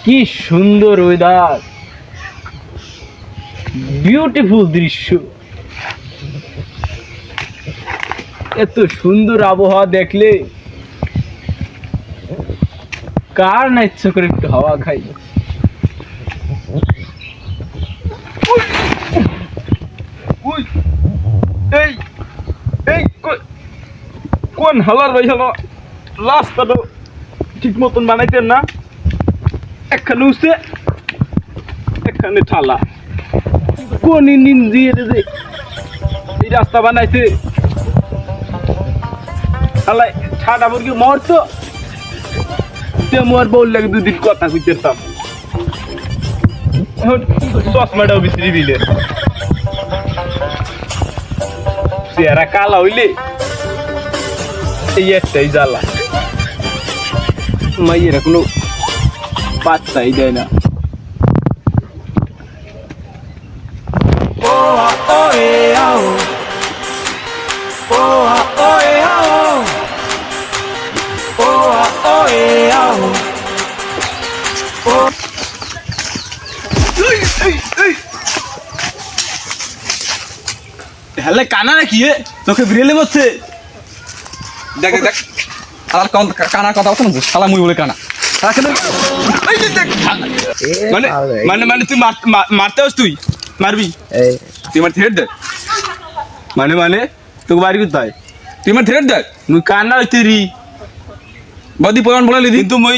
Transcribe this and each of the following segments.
কি সুন্দর weather, beautiful দৃশ্য। এত সুন্দর আবহাওয়া দেখলে কার না ইচ্ছা করে একটু হাওয়া খাই। এই এই কোন হালার ভাই হলো, রাস্তাটা ঠিক মতন বানাইতেন না, একখানে উঠছে একখানে ঠালা। কোন ইঞ্জিন দিয়ে যে এই রাস্তা বানাইছে, হালাই ঠাডা মুরগি মরতো মোর বউর লাগে দুদিন কথা কইতেতাম, চশমাটাও বিক্রি দিলে। চেহারা কালা হইলে এই একটাই জ্বালা, মাইয়েরা কোনো পাত্তাই দেয় না। হেলে কানা নাকি তোকে বিড়েলে বলছে, দেখ দেখ আর কানার কথা বলছো না, শালা মুই বলে কানা। মানে মানে মানে তুই মারতে হস, তুই মারবি, তুই আমার থ্রেট দেখ, মানে মানে তোকে বাড়ি কোথায়, তুই আমার থ্রেট দেখ, মুই কানা হইতে রি বদি পোলান বলে লিদি, কিন্তু মই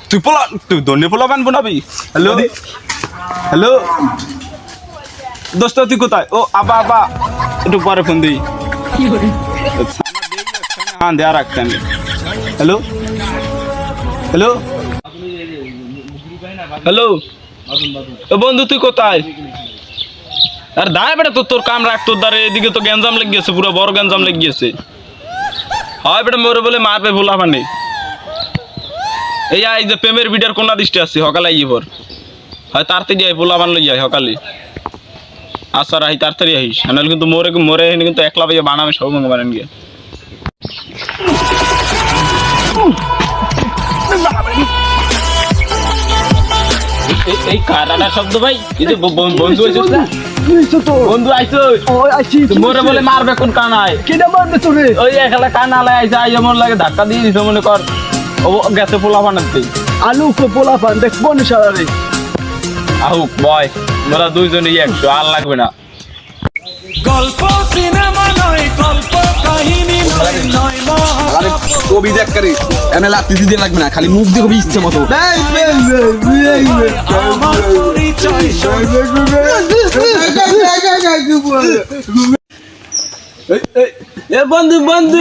তুই পোলা, তুই ধনে পোলা বান বনাবি। হ্যালো হ্যালো দোস্ত, তুই কোথায়? ও আবা আবা একটু পরে ফোন দিই, হ্যাঁ দেয়া রাখতে আমি। হ্যালো হ্যালো হ্যালো বন্ধু, তুই কোথায়? আর দাঁড়া বেটা, তোর কাম রাখ, তোর দ্বারা এদিকে তো গ্যাঞ্জাম লেগে গেছে, পুরো বড় গ্যাঞ্জাম লেগে গেছে। হয় বেটা মোরে বলে মারবে ভোলা মানে, এই আই যে প্রেমের ভিডিওর কোনা দৃষ্টি আসছে সকালে আইবর, হয় তাড়াতাড়ি আই ভোলা বান লই যায় সকালে। আচ্ছা রাহি তাড়াতাড়ি আহিস, নাহলে কিন্তু মোরে মোরে কিন্তু একলা পাইয়া বানাবে সব মঙ্গ বানান গিয়ে। এই কাটাটা শব্দ ভাই, এই যে বন্ধু আইছস না, বন্ধু আইছস মোরে বলে মারবে কোন কানায়, কেডা মারবে তোরে? ওই একলা কানা লাই আইছে, আইয়া মোর লাগে ধাক্কা দিয়ে দিছ, মনে কর ও গেছে পোলা বানাতে। আলু কো পোলা পান দেখবো না সারারে। আহুক বয়, মোরা দুইজনই 100, আর লাগবে না। গল্প সিনেমা নয়, গল্প কাহিনী নয়, নয় কবি দেখ করে এনে লাতি দিতে লাগবে না, খালি মুখ দিয়ে কবি ইচ্ছে মতো। আমার পরিচয় এ বন্ধু বন্ধু